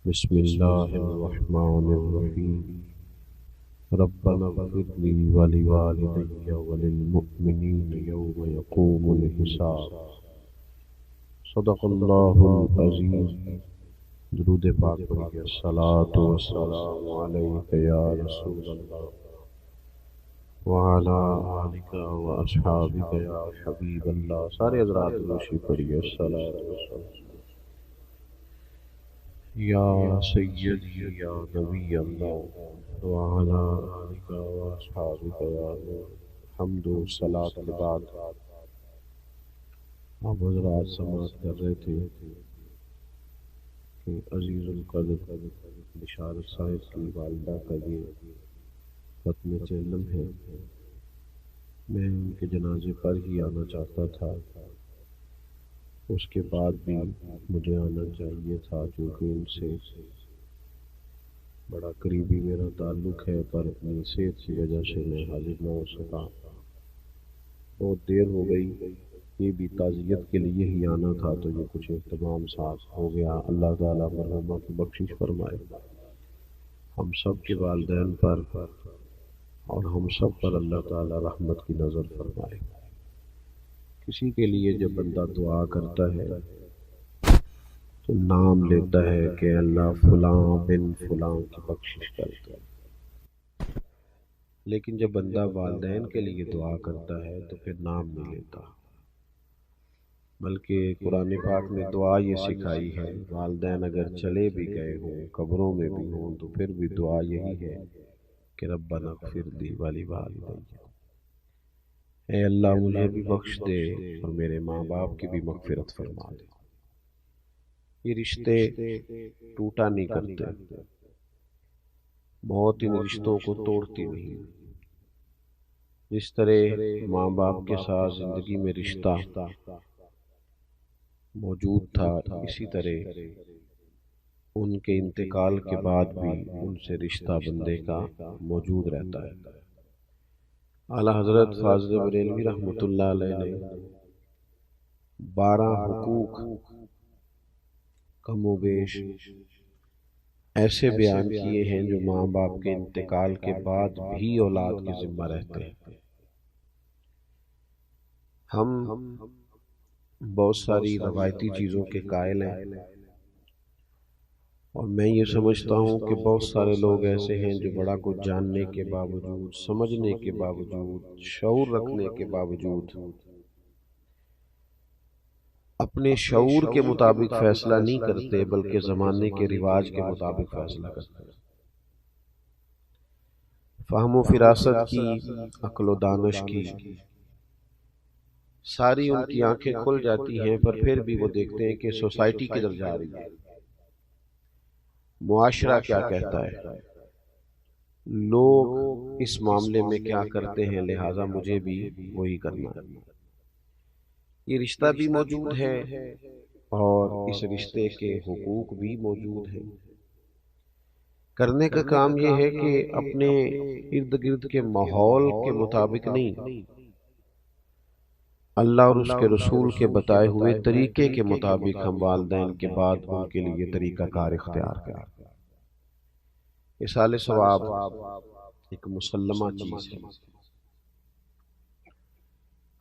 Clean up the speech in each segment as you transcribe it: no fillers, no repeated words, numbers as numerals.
بسم اللہ الرحمن الرحیم ربنا اغفر لی ولوالدی وللمؤمنین یوم یقوم الحساب۔ صدق اللہ العظیم۔ درود پاک پڑھیے۔ الصلاۃ والسلام علیک یا رسول اللہ وعلی آلک واصحابک یا حبیب اللہ۔ سارے حضرات روشی پڑھیے۔ الصلاۃ والسلام یا سیدی یا نبی اللہ وعلی آلک واصحابک یا نور۔ حمد و صلاۃ کے بعد آپ حضرات سماعت کر رہے تھے کہ عزیز القدر بشارت صاحب کی والدہ کا یہ ختم چلم ہے۔ میں ان کے جنازے پر ہی آنا چاہتا تھا، اس کے بعد بھی مجھے آنا چاہیے تھا چونکہ ان سے بڑا قریبی میرا تعلق ہے، پر اپنی صحت کی وجہ سے میں حاضر نہ ہو سکا۔ بہت دیر ہو گئی، یہ بھی تعزیت کے لیے ہی آنا تھا تو یہ کچھ اہتمام ساتھ ہو گیا۔ اللہ تعالیٰ مرحومہ کی بخشش فرمائے، ہم سب کے والدین پر اور ہم سب پر اللہ تعالیٰ رحمت کی نظر فرمائے۔ کسی کے لیے جب بندہ دعا کرتا ہے تو نام لیتا ہے کہ اللہ فلاں بن فلاں کی بخشش کرتا ہے، لیکن جب بندہ والدین کے لیے دعا کرتا ہے تو پھر نام نہیں لیتا، بلکہ قرآن پاک نے دعا یہ سکھائی ہے، والدین اگر چلے بھی گئے ہوں، قبروں میں بھی ہوں، تو پھر بھی دعا یہی ہے کہ ربنا اغفر لی ولوالدی، اے اللہ مجھے بھی بخش دے اور میرے ماں باپ کی بھی مغفرت فرما دے۔ یہ رشتے ٹوٹا نہیں کرتے، موت ان رشتوں کو توڑتی نہیں۔ جس طرح ماں باپ کے ساتھ زندگی میں رشتہ موجود تھا، اسی طرح ان کے انتقال کے بعد بھی ان سے رشتہ بندے کا موجود رہتا ہے۔ اعلیٰ حضرت فاضل بریلوی رحمۃ اللہ علیہ نے 12 حقوق کم و بیش ایسے بیان کیے ہیں جو ماں باپ کے انتقال کے بعد بھی اولاد کے ذمہ رہتے ہیں۔ ہم بہت ساری روایتی چیزوں کے قائل ہیں، اور میں یہ سمجھتا ہوں کہ بہت سارے لوگ ایسے ہیں جو بڑا کچھ جاننے کے باوجود، سمجھنے کے باوجود، شعور رکھنے کے باوجود اپنے شعور کے مطابق فیصلہ نہیں کرتے، بلکہ زمانے کے رواج کے مطابق فیصلہ کرتے ہیں۔ فہم و فراست کی، عقل و دانش کی ساری ان کی آنکھیں کھل جاتی ہیں، پر پھر بھی وہ دیکھتے ہیں کہ سوسائٹی کدھر جا رہی ہے، معاشرہ کیا کہتا ہے، لوگ اس معاملے میں کیا کرتے ہیں، لہٰذا مجھے بھی وہی کرنا ہے۔ یہ رشتہ بھی موجود ہے اور اس رشتے کے حقوق بھی موجود ہیں۔ کرنے کا کام یہ ہے کہ اپنے ارد گرد کے ماحول کے مطابق نہیں، اللہ اور اس کے رسول کے بتائے ہوئے طریقے کے مطابق ہم والدین کے بعد ان کے لیے طریقہ کار اختیار کریں۔ اصالِ ثواب ایک مسلمہ چیز ہے۔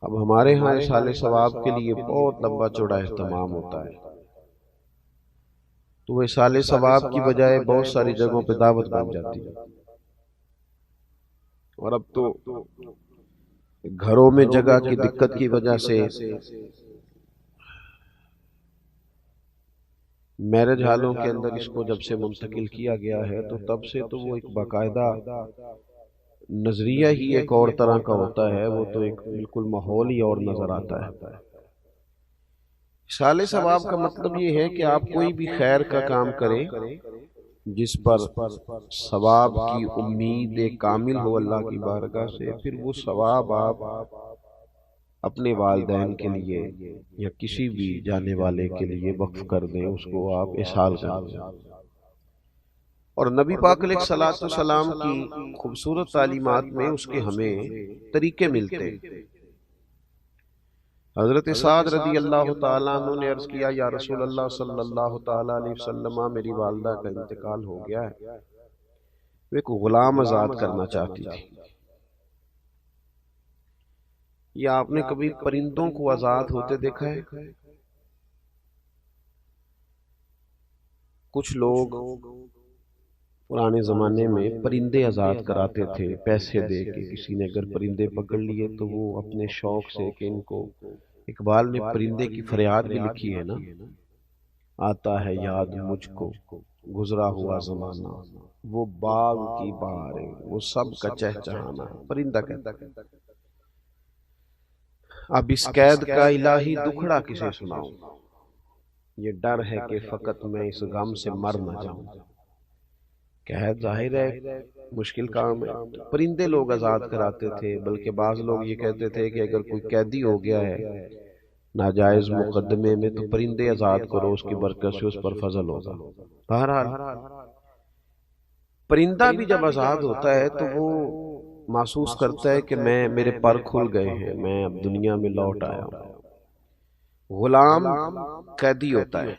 اب ہمارے ہاں اصالِ ثواب کے لیے بہت لمبا چوڑا اہتمام ہوتا ہے، تو وہ اصالِ ثواب کی بجائے بہت ساری جگہوں پہ دعوت بن جاتی ہے، اور اب تو گھروں میں جگہ کی دقت کی وجہ سے میرج ہالوں کے اندر اس کو جب سے منتقل کیا گیا ہے تو تب سے تو وہ ایک باقاعدہ نظریہ ہی ایک اور طرح کا ہوتا ہے، وہ تو ایک بالکل ماحول ہی اور نظر آتا ہے۔ اصالِ ثواب کا مطلب یہ ہے کہ آپ کوئی بھی خیر کا کام کریں جس پر ثواب کی امید کامل ہو اللہ کی بارگاہ سے، پھر وہ ثواب آپ اپنے والدین کے لیے یا کسی بھی جانے والے کے لیے وقف کر دیں، اس کو آپ احسال کر دیں۔ اور نبی پاک علیہ الصلوۃ والسلام کی خوبصورت تعلیمات میں اس کے ہمیں طریقے ملتے ہیں۔ حضرت سعد رضی اللہ تعالیٰ عنہ نے عرض کیا یا رسول اللہ صلی اللہ تعالیٰ علیہ وسلم، میری والدہ کا انتقال ہو گیا ہے، وہ ایک غلام آزاد کرنا چاہتی تھی۔ یا آپ نے کبھی پرندوں کو آزاد ہوتے دیکھا ہے؟ کچھ لوگ پرانے زمانے میں پرندے آزاد کراتے تھے پیسے دے کے۔ کسی نے اگر پرندے پکڑ لیے تو وہ اپنے شوق سے، کہ ان کو، اقبال نے پرندے کی فریاد بھی لکھی ہے نا، آتا ہے یاد مجھ کو گزرا ہوا زمانہ، وہ باغ کی بہاریں، وہ سب کا چہچہانا، پرندہ کہتا ہے۔ اب اس قید کا الہی دکھڑا کسے سناؤں، یہ ڈر ہے کہ فقط میں اس غم سے مر نہ جاؤں۔ قید ظاہر ہے مشکل کام ہے، پرندے لوگ آزاد کراتے تھے، بلکہ بعض لوگ یہ کہتے تھے کہ اگر کوئی قیدی ہو گیا ہے ناجائز مقدمے میں تو پرندے آزاد کرو، اس کی برکت سے اس پر فضل ہوگا۔ بہرحال پرندہ بھی جب آزاد ہوتا ہے تو وہ محسوس کرتا ہے کہ میرے پر کھل گئے ہیں، میں اب دنیا میں لوٹ آیا ہوں۔ غلام قیدی ہوتا ہے،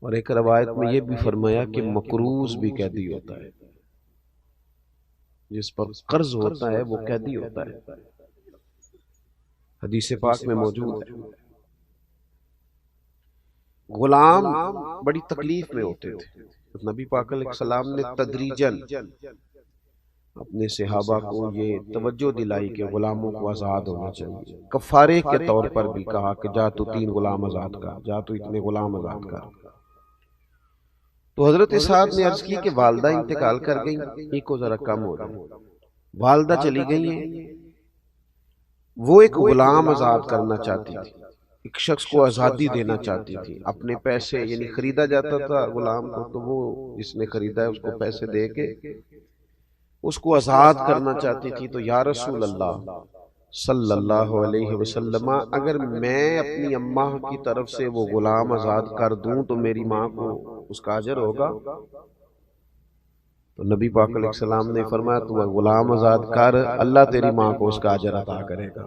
اور ایک روایت میں یہ بھی فرمایا کہ مقروض بھی قیدی ہوتا ہے، جس پر قرض ہوتا ہے وہ قیدی ہوتا ہے، حدیث پاک میں موجود ہے۔ غلام بڑی تکلیف میں ہوتے تھے، نبی پاک علیہ السلام نے تدریجاً اپنے صحابہ کو یہ توجہ دلائی کہ غلاموں کو آزاد ہونا چاہیے۔ کفارے کے طور پر بھی کہا کہ جا تو 3 غلام آزاد کر، جا تو اتنے غلام آزاد کر۔ تو حضرت سعد نے عرض کی کہ والدہ انتقال کر گئی، ایک کو ذرا کم ہو جائے، والدہ چلی گئی ہیں، وہ ایک غلام آزاد کرنا چاہتی تھی، ایک شخص کو آزادی دینا چاہتی تھی، اپنے پیسے، یعنی خریدا جاتا تھا غلام کو، تو وہ جس نے خریدا ہے اس کو پیسے دے کے اس کو آزاد کرنا چاہتی تھی۔ تو یا رسول اللہ صلی اللہ علیہ وسلم، اگر میں اپنی اماں کی طرف سے وہ غلام آزاد کر دوں تو میری ماں کو اس کا اجر ہوگا؟ تو نبی پاک علیہ السلام نے فرمایا تو غلام آزاد کر، اللہ تیری ماں کو اس کا اجر عطا کرے گا۔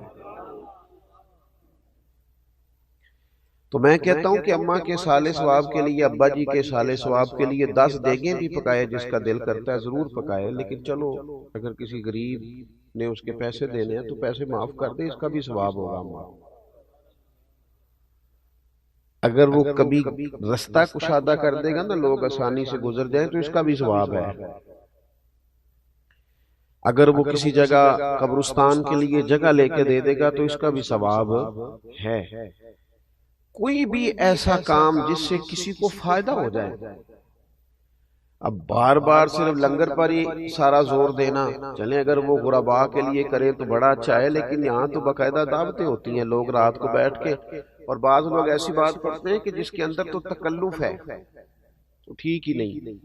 تو میں کہتا ہوں کہ اماں کے سالے ثواب کے لیے، ابا جی کے سالے ثواب کے لیے 10 دیگیں بھی پکائے، جس کا دل کرتا ہے ضرور پکائے، لیکن چلو اگر کسی غریب نے اس کے پیسے دینے ہیں تو پیسے معاف کر دے، اس کا بھی ثواب ہوگا اماں۔ اگر وہ کبھی رستہ کشادہ کر دے گا نا، لوگ آسانی سے گزر جائیں، تو اس کا بھی ثواب ہے۔ اگر وہ کسی جگہ قبرستان کے لیے جگہ لے کے دے دے گا تو اس کا بھی ثواب ہے۔ کوئی بھی ایسا کام جس سے کسی کو فائدہ ہو جائے، اب بار بار صرف لنگر پر ہی سارا زور دینا، چلیں اگر وہ غرباء کے لیے کریں تو بڑا اچھا ہے، لیکن یہاں تو باقاعدہ دعوتیں ہوتی ہیں، لوگ رات کو بیٹھ کے، اور بعض لوگ ایسی بات کرتے ہیں کہ جس کے اندر تو تکلف ہے، تو ٹھیک ہی نہیں۔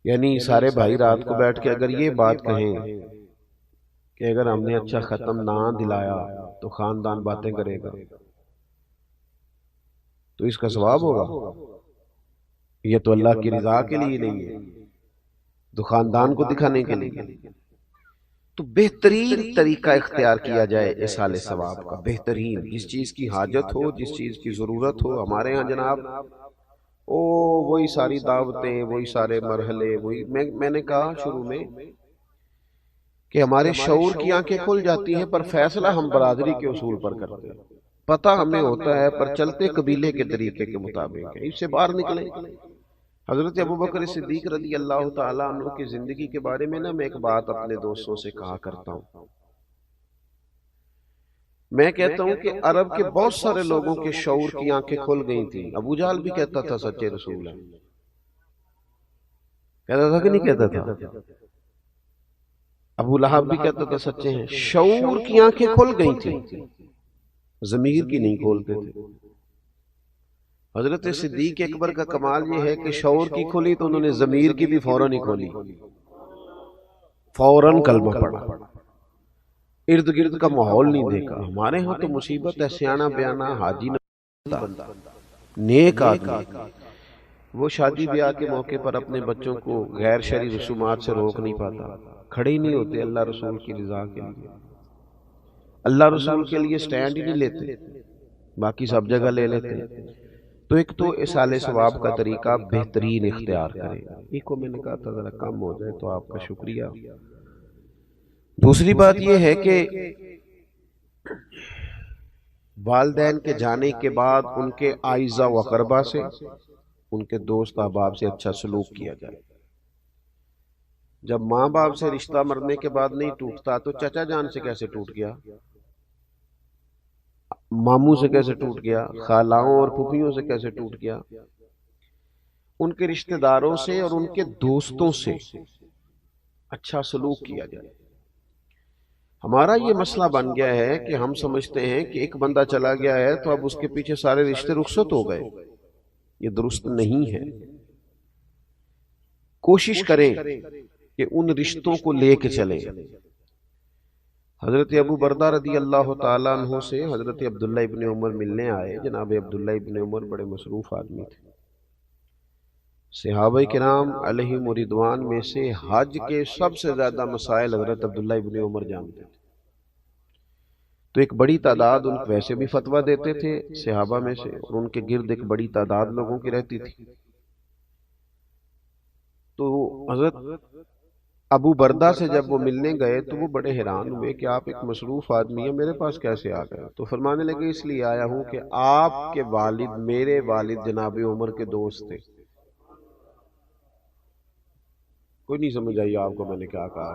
یعنی سارے بھائی رات کو بیٹھ کے اگر یہ بات کہیں کہ اگر ہم نے اچھا ختم نہ دلایا تو خاندان باتیں کرے گا، تو اس کا ثواب ہوگا؟ یہ تو اللہ کی رضا کے لیے نہیں ہے، تو خاندان کو دکھانے کے لیے۔ تو بہترین طریقہ اختیار کیا جائے ایصال ثواب کا، بہترین، جس چیز کی حاجت ہو، جس چیز کی ضرورت ہو۔ ہمارے ہاں جناب وہی ساری دعوتیں، وہی سارے مرحلے، وہی میں نے کہا شروع میں کہ ہمارے شعور کی آنکھیں کھل جاتی ہیں، پر فیصلہ ہم برادری کے اصول پر کرتے ہیں، پتہ ہمیں ہوتا ہے پر چلتے قبیلے کے طریقے کے مطابق ہے، اس سے باہر نکلیں۔ حضرت ابوبکر صدیق رضی اللہ تعالیٰ عنہ کی زندگی کے بارے میں نا میں ایک بات اپنے دوستوں سے کہا کرتا ہوں، میں کہتا ہوں کہ عرب کے بہت سارے لوگوں کے شعور کی آنکھیں کھل گئی تھیں۔ ابو جہل بھی کہتا تھا سچے رسول ہیں، کہتا تھا کہ نہیں کہتا تھا؟ ابو لہب بھی کہتا تھا سچے ہیں۔ شعور کی آنکھیں کھل گئی تھیں، ضمیر کی نہیں کھولتے تھے۔ حضرت صدیق اکبر کا کمال یہ ہے کہ شعور کی کھلی تو انہوں نے ضمیر کی بھی فوراً ہی کھولی، فوراً کلمہ پڑھا، ارد گرد کا ماحول نہیں دیکھا۔ ہمارے ہاں تو مصیبت ہے، سیاںہ بیانہ حاجی بندہ، نیک آدمی، وہ شادی بیاہ کے موقع پر اپنے بچوں کو غیر شرعی رسومات سے روک نہیں پاتا، کھڑے ہی نہیں ہوتے اللہ رسول کی رضا کے لیے، اللہ رسول کے لیے سٹینڈ ہی نہیں لیتے، باقی سب جگہ لے لیتے ہیں۔ تو ایک تو اصال ثواب کا طریقہ بہترین اختیار کریں، ایک کو میں نے کہا تھا ذرا کم ہو جائے تو آپ کا شکریہ۔ دوسری بات یہ ہے کہ والدین کے جانے کے بعد ان کے اعزا و اقربا سے، ان کے دوست احباب سے اچھا سلوک کیا جائے۔ جب ماں باپ سے رشتہ مرنے کے بعد نہیں ٹوٹتا تو چچا جان سے کیسے ٹوٹ گیا، ماموں سے کیسے ٹوٹ گیا، خالاؤں اور پھوپھیوں سے کیسے ٹوٹ گیا؟ ان کے رشتہ داروں سے اور ان کے دوستوں سے اچھا سلوک کیا جائے۔ ہمارا یہ مسئلہ بن گیا ہے کہ ہم سمجھتے ہیں کہ ایک بندہ چلا گیا ہے تو اب اس کے پیچھے سارے رشتے رخصت ہو گئے، یہ درست نہیں ہے۔ کوشش کریں کہ ان رشتوں کو لے کے چلیں۔ حضرت ابو بردہ رضی اللہ تعالیٰ عنہ سے حضرت عبداللہ ابن عمر ملنے آئے۔ جناب عبداللہ ابن عمر بڑے مصروف آدمی تھے، صحابہ کرام علیہم رضوان میں سے حج کے سب سے زیادہ مسائل حضرت عبداللہ ابن عمر جانتے تھے، تو ایک بڑی تعداد ان کو ویسے بھی فتویٰ دیتے تھے صحابہ میں سے، اور ان کے گرد ایک بڑی تعداد لوگوں کی رہتی تھی۔ تو حضرت ابو بردہ سے جب وہ ملنے گئے تو وہ بڑے حیران ہوئے کہ آپ ایک مصروف آدمی ہیں، میرے پاس کیسے آ گئے؟ تو فرمانے لگے اس لیے آیا ہوں کہ آپ کے والد میرے والد جناب عمر کے دوست تھے۔ کوئی نہیں سمجھ آئی آپ کو میں نے کیا کہا؟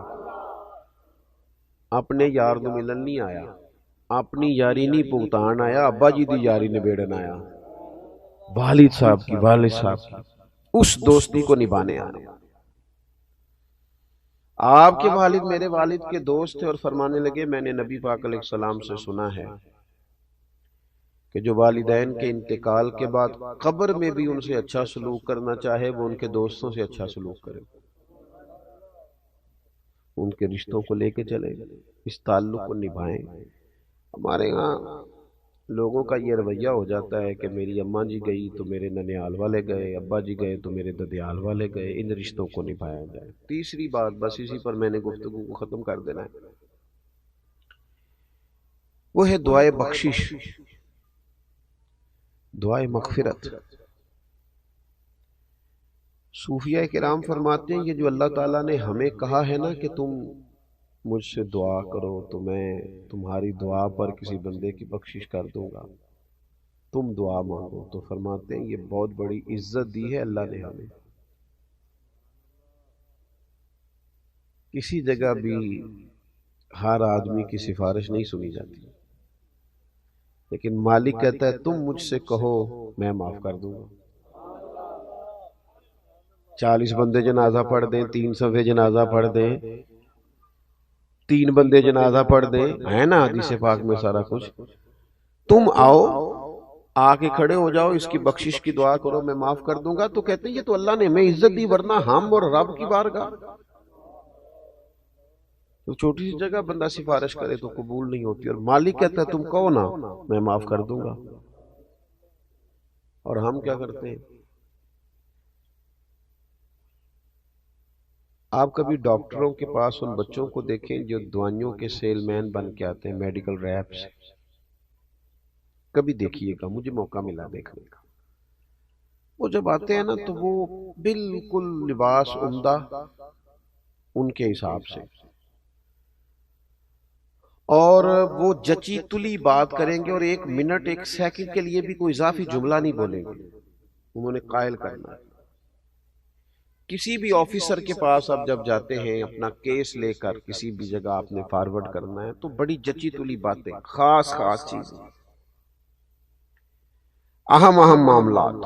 اپنے یار نو ملن نہیں آیا، اپنی یاری نہیں پگتان آیا، ابا جی دی یاری نبیڑن آیا، والد صاحب کی اس دوستی کو نبھانے آیا۔ آپ کے والد میرے والد کے دوست تھے، اور فرمانے لگے میں نے نبی پاک علیہ السلام سے سنا ہے کہ جو والدین کے انتقال کے بعد قبر میں بھی ان سے اچھا سلوک کرنا چاہے وہ ان کے دوستوں سے اچھا سلوک کرے، ان کے رشتوں کو لے کے چلے، اس تعلق کو نبھائیں۔ ہمارے ہاں لوگوں کا یہ رویہ ہو جاتا ہے کہ میری اماں جی گئی تو میرے ننیال والے گئے، ابا جی گئے تو میرے ددیال والے گئے، ان رشتوں کو نبھایا جائے۔ تیسری بات، بس اسی پر میں نے گفتگو کو ختم کر دینا ہے، وہ ہے دعائے بخشش، دعائے مغفرت۔ صوفیہ کرام فرماتے ہیں یہ جو اللہ تعالیٰ نے ہمیں کہا ہے نا کہ تم مجھ سے دعا کرو تو میں تمہاری دعا پر کسی بندے کی بخشش کر دوں گا، تم دعا مانگو، تو فرماتے ہیں یہ بہت بڑی عزت دی ہے اللہ نے ہمیں۔ کسی جگہ بھی ہر آدمی کی سفارش نہیں سنی جاتی، لیکن مالک کہتا ہے تم مجھ سے کہو میں معاف کر دوں گا۔ 40 بندے جنازہ پڑھ دیں، 3 صفحے جنازہ پڑھ دیں، 3 بندے جنازہ پڑھ دیں، ہے نا حدیث پاک میں سارا کچھ، تم آؤ آ کے کھڑے ہو جاؤ، اس کی بخشش کی دعا کرو میں معاف کر دوں گا، تو کہتے ہیں یہ تو اللہ نے ہمیں عزت دی، ورنہ ہم اور رب کی بارگاہ تو چھوٹی سی جگہ بندہ سفارش کرے تو قبول نہیں ہوتی، اور مالک کہتا ہے تم کہو نا میں معاف کر دوں گا۔ اور ہم کیا کرتے ہیں؟ آپ کبھی ڈاکٹروں کے پاس ان بچوں کو دیکھیں جو دوائیوں کے سیل مین بن کے آتے ہیں، میڈیکل ریپس، کبھی دیکھیے گا، مجھے موقع ملا دیکھنے کا۔ وہ جب آتے ہیں نا تو وہ بالکل لباس عمدہ ان کے حساب سے، اور وہ جچی تلی بات کریں گے، اور 1 منٹ 1 سیکنڈ کے لیے بھی کوئی اضافی جملہ نہیں بولیں گے، انہوں نے قائل کرنا ہے۔ کسی بھی آفیسر کے پاس آپ جب جاتے ہیں اپنا کیس لے کر، کسی بھی جگہ آپ نے فارورڈ کرنا ہے تو بڑی جچی تلی باتیں، خاص چیزیں، اہم معاملات،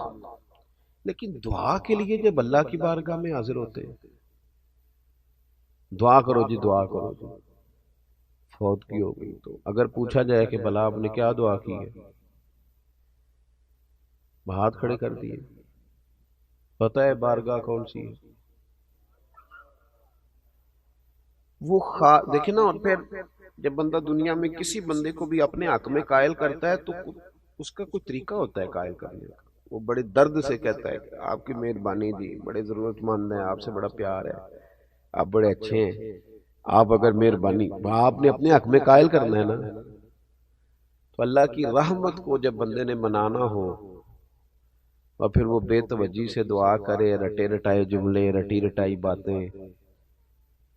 لیکن دعا کے لیے جب اللہ کی بارگاہ میں حاضر ہوتے ہیں، دعا کرو جی، دعا کرو جی، فوت کی ہو گئی تو اگر پوچھا جائے کہ بھلا آپ نے کیا دعا کی ہے، ہاتھ کھڑے کر دیے، پتہ ہے بارگاہ کون سی ہے وہ دیکھیں نا۔ اور پھر جب بندہ دنیا میں کسی بندے کو بھی اپنے حق میں قائل کرتا ہے تو اس کا کوئی طریقہ ہوتا ہے قائل کرنے کا، وہ بڑے درد سے کہتا ہے کہ آپ کی مہربانی جی، بڑے ضرورت مند ہیں، آپ سے بڑا پیار ہے، آپ بڑے اچھے ہیں، آپ اگر مہربانی آپ نے اپنے حق میں قائل کرنا ہے نا، تو اللہ کی رحمت کو جب بندے نے منانا ہو اور پھر وہ بے توجہی سے دعا کرے، رٹے رٹائے جملے، رٹی رٹائی باتیں،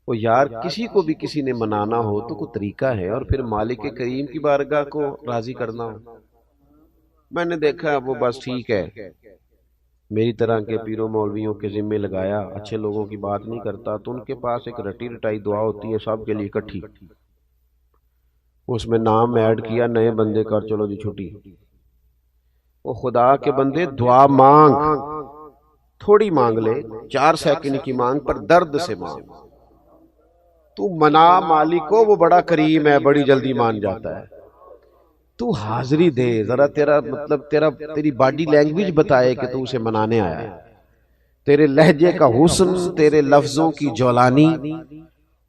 وہ یار کسی کو بھی کسی نے منانا ہو تو کوئی طریقہ ہے، اور پھر مالک کریم کی بارگاہ کو راضی کرنا ہو۔ میں نے دیکھا وہ بس ٹھیک ہے، میری طرح کے پیروں مولویوں کے ذمے لگایا، اچھے لوگوں کی بات نہیں کرتا، تو ان کے پاس ایک رٹی رٹائی دعا ہوتی ہے سب کے لیے اکٹھی، اس میں نام ایڈ کیا نئے بندے کا، چلو جی چھٹی۔ وہ خدا کے بندے دعا مانگ، تھوڑی مانگ لے، 4 سیکنڈ کی مانگ پر درد سے مانگ، تو منا مالک کو، وہ بڑا کریم ہے، بڑی جلدی مان جاتا ہے۔ تو حاضری دے ذرا، تیرا مطلب تیری باڈی لینگویج بتائے کہ تو اسے منانے آیا ہے، تیرے لہجے کا حسن، تیرے لفظوں کی جولانی،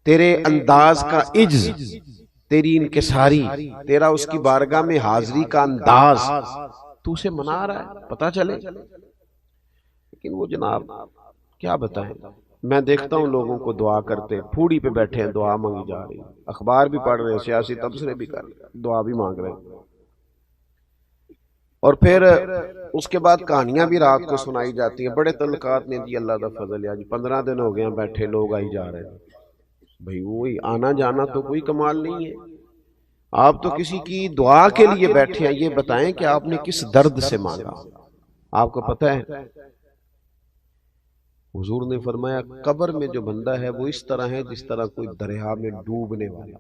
تیرے انداز کا عجز، تیری انکساری، تیرا اس کی بارگاہ میں حاضری کا انداز، تو اسے منا رہا ہے، پتا چلے۔ لیکن وہ جناب کیا بتائیں، میں دیکھتا ہوں لوگوں کو دعا کرتے، پھوڑی پہ بیٹھے ہیں، دعا مانگی جا رہی، اخبار بھی پڑھ رہے ہیں، سیاسی تبصرے بھی کر رہے ہیں، دعا بھی مانگ رہے ہیں، اور پھر اس کے بعد کہانیاں بھی رات کو سنائی جاتی ہیں، بڑے تعلقات نے جی، اللہ کا فضل ہے جی، 15 دن ہو گئے ہیں بیٹھے، لوگ آئی جا رہے ہیں۔ بھئی وہی آنا جانا تو کوئی کمال نہیں ہے، آپ تو کسی کی دعا کے لیے بیٹھے ہیں، یہ بتائیں کہ آپ نے کس درد سے مانگا۔ آپ کو پتہ ہے حضور نے فرمایا قبر میں جو بندہ ہے وہ اس طرح ہے جس طرح کوئی دریا میں ڈوبنے والا۔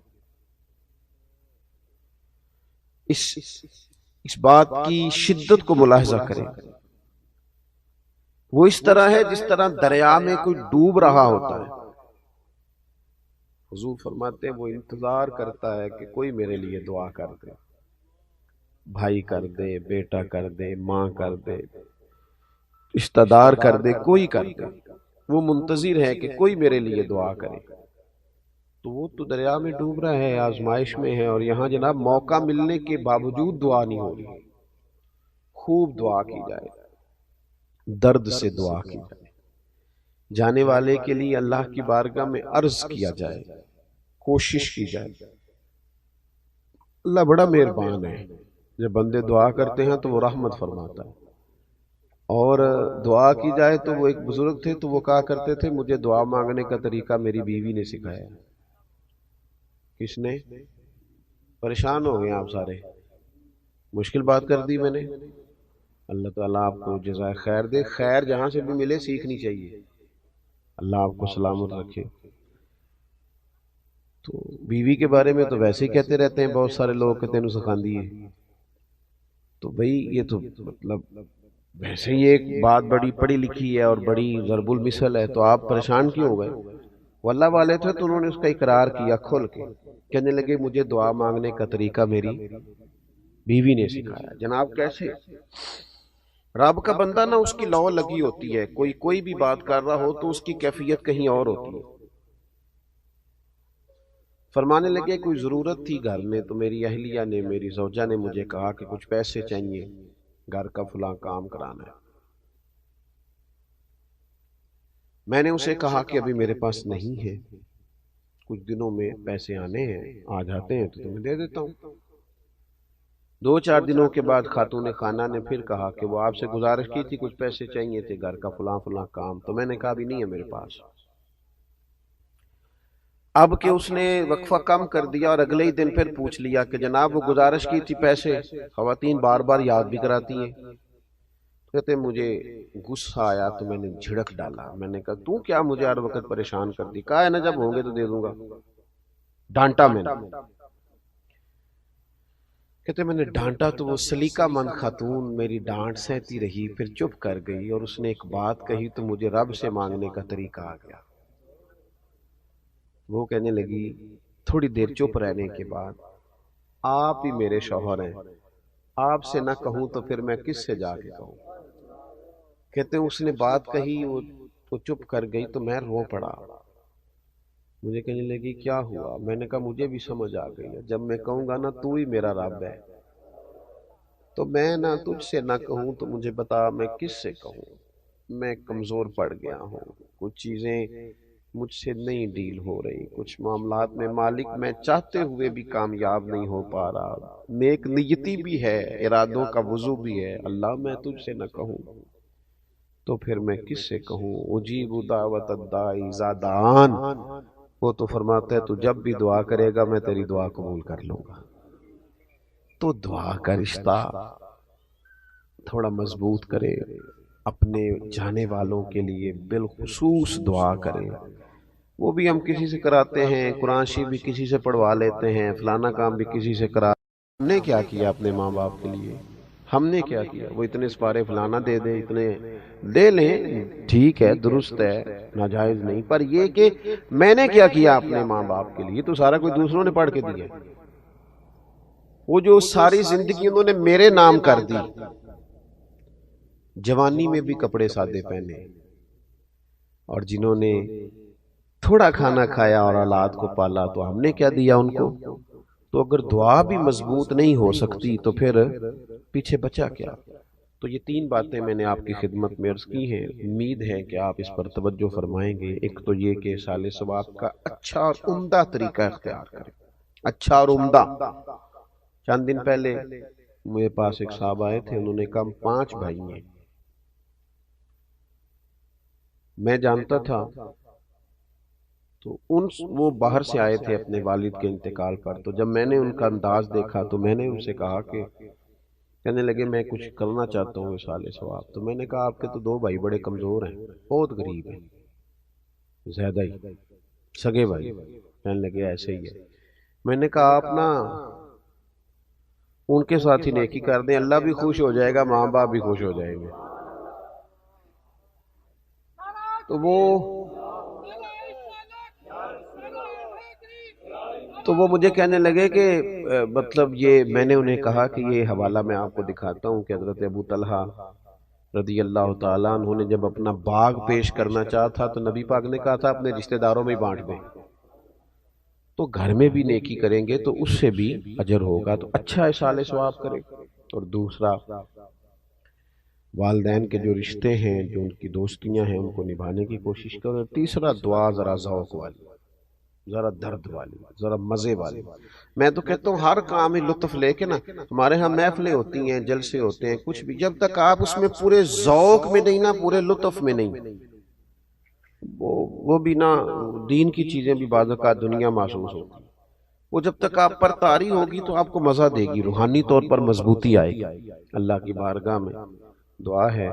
اس بات کی شدت کو ملاحظہ کریں، وہ اس طرح ہے جس طرح دریا میں کوئی ڈوب رہا ہوتا ہے۔ حضور فرماتے ہیں وہ انتظار کرتا ہے کہ کوئی میرے لیے دعا کر دے، بھائی کر دے، بیٹا کر دے، ماں کر دے، رشتہ دار کر دے، کوئی کر دے، وہ منتظر ہے کہ کوئی میرے لیے دعا کرے۔ تو وہ تو دریا میں ڈوب رہا ہے، آزمائش میں ہے، اور یہاں جناب موقع ملنے کے باوجود دعا نہیں ہو رہی۔ خوب دعا کی جائے، درد سے دعا کی جائے، جانے والے کے لیے اللہ کی بارگاہ میں عرض کیا جائے، کوشش کی جائے۔ اللہ بڑا مہربان ہے، جب بندے دعا کرتے ہیں تو وہ رحمت فرماتا ہے، اور دعا کی جائے تو وہ ایک بزرگ تھے تو وہ کہا کرتے تھے مجھے دعا مانگنے کا طریقہ میری بیوی نے سکھایا۔ کس نے؟ پریشان ہو گئے آپ سارے، مشکل بات کر دی میں نے۔ اللہ تعالیٰ آپ کو جزائے خیر دے، خیر جہاں سے بھی ملے سیکھنی چاہیے، اللہ آپ کو سلامت رکھے۔ تو بیوی کے بارے میں تو ویسے ہی کہتے رہتے ہیں بہت سارے لوگ کہ تینوں سکھاندی ہے، تو بھئی یہ تو مطلب ویسے ہی ایک بات بڑی پڑھی لکھی ہے اور بڑی ضرب المثل ہے، تو آپ پریشان کیوں ہو گئے؟ وہ اللہ والے تھے تو انہوں نے اس کا اقرار کیا کھل کے، کہنے لگے مجھے دعا مانگنے کا طریقہ میری بیوی نے سکھایا۔ جناب کیسے؟ رب کا بندہ نہ اس کی لو لگی ہوتی ہے، کوئی بھی بات کر رہا ہو تو اس کی کیفیت کہیں اور ہوتی ہے۔ فرمانے لگے کوئی ضرورت تھی گھر میں تو میری اہلیہ نے، میری زوجہ نے مجھے کہا کہ کچھ پیسے چاہیے، گھر کا فلاں کام کرانا ہے۔ میں نے اسے کہا کہ ابھی میرے پاس نہیں ہے، کچھ دنوں میں پیسے آنے ہیں، آ جاتے ہیں تو تمہیں دے دیتا ہوں۔ 2-4 دنوں کے بعد خاتون خانہ نے پھر کہا کہ وہ آپ سے گزارش کی تھی کچھ پیسے چاہیے تھے، گھر کا فلاں فلاں کام، تو میں نے کہا بھی نہیں ہے میرے پاس۔ اب کہ اس نے وقفہ کم کر دیا اور اگلے ہی دن پھر پوچھ لیا کہ جناب وہ گزارش کی تھی پیسے، خواتین بار بار یاد بھی کراتی ہیں۔ کہتے مجھے غصہ آیا تو میں نے جھڑک ڈالا، میں نے کہا تو کیا مجھے ہر وقت پریشان کر دی، کہا ہے نا جب ہوں گے تو دے دوں گا، ڈانٹا میں نے۔ کہتے میں نے ڈانٹا تو وہ سلیقہ مند خاتون میری ڈانٹ سہتی رہی، پھر چپ کر گئی، اور اس نے ایک بات کہی تو مجھے رب سے مانگنے کا طریقہ آ گیا۔ وہ کہنے لگی تھوڑی دیر چپ رہنے کے بعد آپ ہی میرے شوہر ہیں، آپ سے نہ کہوں تو پھر میں کس سے جا کے کہوں۔ کہتے ہیں اس نے بات کہی، وہ چپ کر گئی تو میں رو پڑا۔ مجھے کہنے لگی کیا ہوا؟ میں نے کہا مجھے بھی سمجھ آ گئی ہے، جب میں کہوں گا نا تو ہی میرا رب ہے، تو میں نہ تجھ سے نہ کہوں تو مجھے بتا میں کس سے کہوں، میں کمزور پڑ گیا ہوں، کچھ چیزیں مجھ سے نہیں ڈیل ہو رہی، کچھ معاملات میں مالک میں چاہتے ہوئے بھی کامیاب نہیں ہو پا رہا، نیک نیتی بھی ہے، ارادوں کا وضو بھی ہے، اللہ میں تجھ سے نہ کہوں تو پھر میں کس سے کہوں، اجیب دعوت الداعی اذا دعان، وہ تو فرماتا ہے تو جب بھی دعا کرے گا میں تیری دعا قبول کر لوں گا۔ تو دعا کا رشتہ تھوڑا مضبوط کرے، اپنے جانے والوں کے لیے بالخصوص دعا کرے۔ وہ بھی ہم کسی سے کراتے ہیں، قرآن شریف بھی کسی سے پڑھوا لیتے ہیں، فلانا کام بھی کسی سے کرا۔ ہم نے کیا کیا اپنے ماں باپ کے لیے؟ ہم نے کیا کیا؟ وہ اتنے سپارے فلانا دے دے، اتنے دے لیں، ٹھیک ہے، درست ہے، ناجائز نہیں، پر یہ کہ میں نے کیا کیا اپنے ماں باپ کے لیے؟ تو سارا کوئی دوسروں نے پڑھ کے دیا۔ وہ جو ساری زندگی انہوں نے میرے نام کر دی، جوانی میں بھی کپڑے سادے پہنے، اور جنہوں نے تھوڑا کھانا کھایا اور اولاد کو پالا، تو ہم نے کیا دیا ان کو؟ تو اگر دعا بھی مضبوط نہیں ہو سکتی تو پھر پیچھے بچا کیا؟ تو یہ تین باتیں میں نے آپ کی خدمت میں عرض کی ہیں، امید ہے کہ آپ اس پر توجہ فرمائیں گے۔ ایک تو یہ کہ سال ثواب کا اچھا اور عمدہ طریقہ اختیار کریں، اچھا اور عمدہ۔ چند دن پہلے میرے پاس ایک صاحب آئے تھے، انہوں نے کہا 5 بھائی ہیں، میں جانتا تھا تو وہ باہر سے آئے تھے اپنے والد کے انتقال پر، تو جب میں نے ان کا انداز دیکھا تو میں نے ان سے کہا کہ کہنے لگے میں کچھ کرنا چاہتا ہوں وصال ثواب۔ تو میں نے کہا آپ کے تو 2 بھائی بڑے کمزور ہیں، بہت غریب ہیں، زیادہ ہی سگے بھائی۔ کہنے لگے ایسے ہی ہے۔ میں نے کہا آپ نا ان کے ساتھ ہی نیکی کر دیں، اللہ بھی خوش ہو جائے گا، ماں باپ بھی خوش ہو جائیں گے۔ تو وہ مجھے کہنے لگے کہ مطلب یہ، میں نے انہیں کہا کہ یہ حوالہ میں آپ کو دکھاتا ہوں کہ حضرت ابو طلحہ رضی اللہ تعالیٰ عنہ نے جب اپنا باغ پیش کرنا چاہا تھا تو نبی پاک نے کہا تھا اپنے رشتہ داروں میں بانٹ دیں۔ تو گھر میں بھی نیکی کریں گے تو اس سے بھی اجر ہوگا، تو اچھا اصال ثواب کریں۔ اور دوسرا، والدین کے جو رشتے ہیں، جو ان کی دوستیاں ہیں، ان کو نبھانے کی کوشش کریں۔ تیسرا، دعا ذرا ذوق والی، ذرا درد والی، ذرا مزے والی۔ میں تو کہتا ہوں ہر کام میں لطف لے کے نا، ہمارے ہاں محفلیں ہوتی ہیں، جلسے ہوتے ہیں، کچھ بھی، جب تک آپ اس میں پورے ذوق میں نہیں نا، پورے لطف میں نہیں، وہ بھی نا، دین کی چیزیں بھی بعض اوقات دنیا محسوس ہوتی، وہ جب تک آپ پر طاری ہوگی تو آپ کو مزہ دے گی، روحانی طور پر مضبوطی آئے گی۔ اللہ کی بارگاہ میں دعا ہے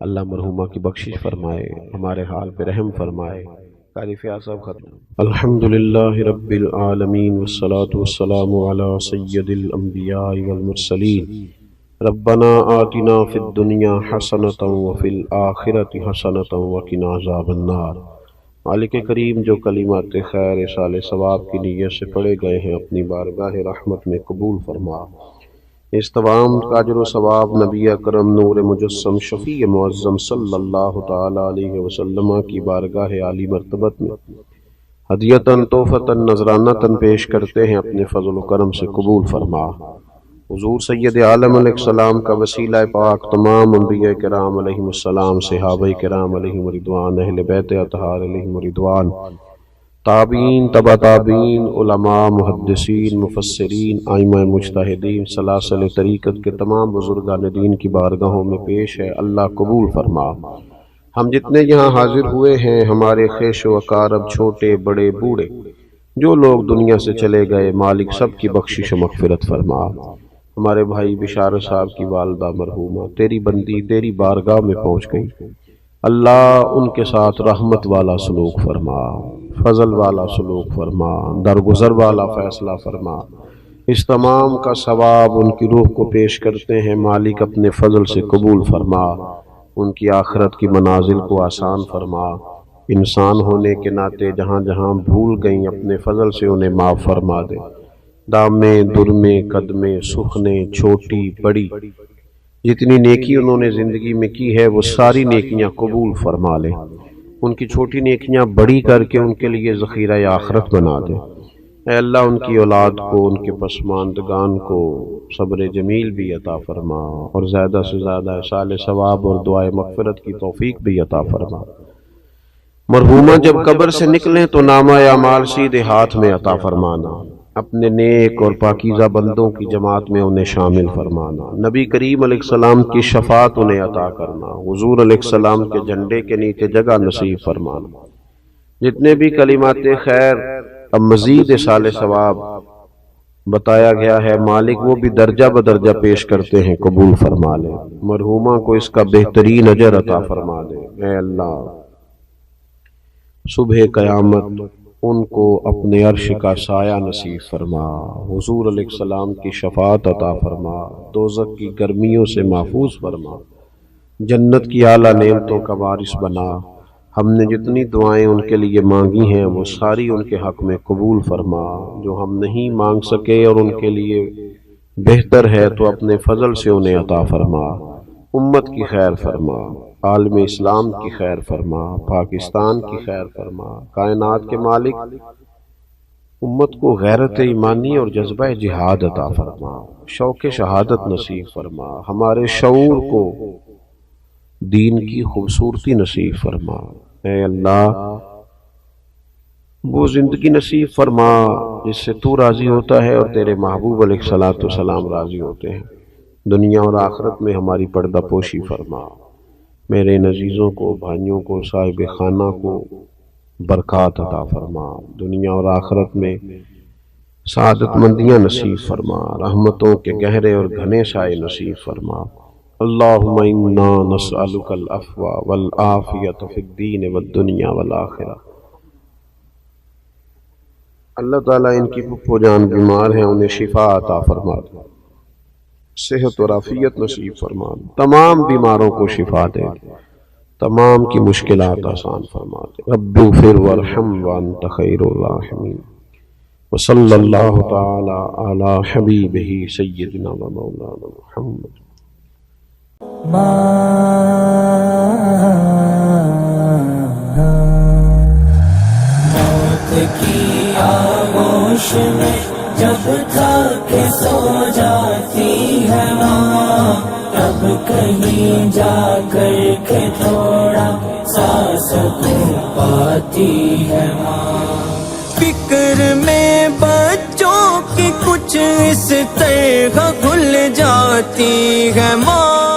اللہ مرحومہ کی بخشش فرمائے، ہمارے حال پہ رحم فرمائے۔ قاری فیاض صاحب ختم۔ الحمدللہ رب العالمین والصلاة والسلام علی سید الانبیاء والمرسلین۔ ربنا آتنا فی الدنیا حسنۃ وفی الآخرۃ حسنۃ وقنا عذاب النار۔ مالک کریم، جو کلمات خیر اصال ثواب کی نیت سے پڑھے گئے ہیں اپنی بارگاہ رحمت میں قبول فرما۔ اس تمام کا اجر و ثواب نبی اکرم نور مجسم شفیع معظم صلی اللہ تعالی علیہ وسلم کی بارگاہ عالی مرتبت میں ہدیتاً تحفتاً نذرانتاً پیش کرتے ہیں، اپنے فضل و کرم سے قبول فرما۔ حضور سید عالم علیہ السلام کا وسیلہ پاک تمام انبیاء کرام علیہم السلام، صحابہ کرام علیہم رضوان، اہل بیت اطہار علیہم رضوان، تابعین، تبع تابعین، علماء، محدثین، مفسرین، ائمہ مجتہدین، سلاسل طریقت کے تمام بزرگان دین کی بارگاہوں میں پیش ہے، اللہ قبول فرما۔ ہم جتنے یہاں حاضر ہوئے ہیں، ہمارے خیش و اقارب، چھوٹے بڑے بوڑھے، جو لوگ دنیا سے چلے گئے، مالک سب کی بخشش و مغفرت فرما۔ ہمارے بھائی بشارت صاحب کی والدہ مرحومہ تیری بندی تیری بارگاہ میں پہنچ گئی، اللہ ان کے ساتھ رحمت والا سلوک فرما، فضل والا سلوک فرما، درگزر والا فیصلہ فرما۔ اس تمام کا ثواب ان کی روح کو پیش کرتے ہیں، مالک اپنے فضل سے قبول فرما، ان کی آخرت کی منازل کو آسان فرما۔ انسان ہونے کے ناطے جہاں جہاں بھول گئیں، اپنے فضل سے انہیں معاف فرما دے۔ دامیں درمیں قدمیں سخنیں چھوٹی بڑی، جتنی نیکی انہوں نے زندگی میں کی ہے وہ ساری نیکیاں قبول فرما لے، ان کی چھوٹی نیکیاں بڑی کر کے ان کے لیے ذخیرہ آخرت بنا دے۔ اے اللہ ان کی اولاد کو، ان کے پسماندگان کو صبر جمیل بھی عطا فرما، اور زیادہ سے زیادہ احصال ثواب اور دعائے مغفرت کی توفیق بھی عطا فرما۔ مرحومہ جب قبر سے نکلیں تو نامہ اعمال سیدھے ہاتھ میں عطا فرمانا، اپنے نیک اور پاکیزہ بندوں کی جماعت میں انہیں شامل فرمانا، نبی کریم علیہ السلام کی شفاعت انہیں عطا کرنا، حضور علیہ السلام کے جھنڈے کے نیچے جگہ نصیب فرمانا۔ جتنے بھی کلمات خیر اب مزید احصال ثواب بتایا گیا ہے، مالک وہ بھی درجہ بدرجہ پیش کرتے ہیں، قبول فرما لے، مرحومہ کو اس کا بہترین اجر عطا فرما دے۔ اے اللہ صبح قیامت ان کو اپنے عرش کا سایہ نصیب فرما، حضور علیہ السلام کی شفاعت عطا فرما، دوزخ کی گرمیوں سے محفوظ فرما، جنت کی اعلیٰ نعمتوں کا وارث بنا۔ ہم نے جتنی دعائیں ان کے لیے مانگی ہیں وہ ساری ان کے حق میں قبول فرما، جو ہم نہیں مانگ سکے اور ان کے لیے بہتر ہے تو اپنے فضل سے انہیں عطا فرما۔ امت کی خیر فرما، عالم اسلام کی خیر فرما، پاکستان کی خیر فرما۔ کائنات کے مالک امت کو غیرت ایمانی اور جذبہ جہاد عطا فرما، شوق شہادت نصیب فرما، ہمارے شعور کو دین کی خوبصورتی نصیب فرما۔ اے اللہ وہ زندگی نصیب فرما جس سے تو راضی ہوتا ہے اور تیرے محبوب علیہ الصلوۃ والسلام راضی ہوتے ہیں۔ دنیا اور آخرت میں ہماری پردہ پوشی فرما، میرے عزیزوں کو، بھائیوں کو، صاحب خانہ کو برکات عطا فرما، دنیا اور آخرت میں سعادت مندیاں نصیب فرما، رحمتوں کے گہرے اور گھنے سائے نصیب فرما۔ اللہم انا نسألک العفو والعافیۃ فی الدین والدنیا والآخرہ۔ اللہ تعالیٰ ان کی پھپھو جان بیمار ہیں، انہیں شفا عطا فرما دے، صحت اور عافیت نصیب فرما دے، تمام بیماروں کو شفا دے، تمام کی مشکلات آسان فرما دے۔ رب اغفر وارحم وانت خیر الراحمین، وصلی اللہ تعالی علی حبیبہ سیدنا و مولانا محمد۔ موت کی آغوش میں جب تھک سو جاتی ہے ماں، تب کہیں جا کر کے تھوڑا سا سکون پاتی ہے ماں۔ فکر میں بچوں کی کچھ اس طرح کھل جاتی ہے ماں،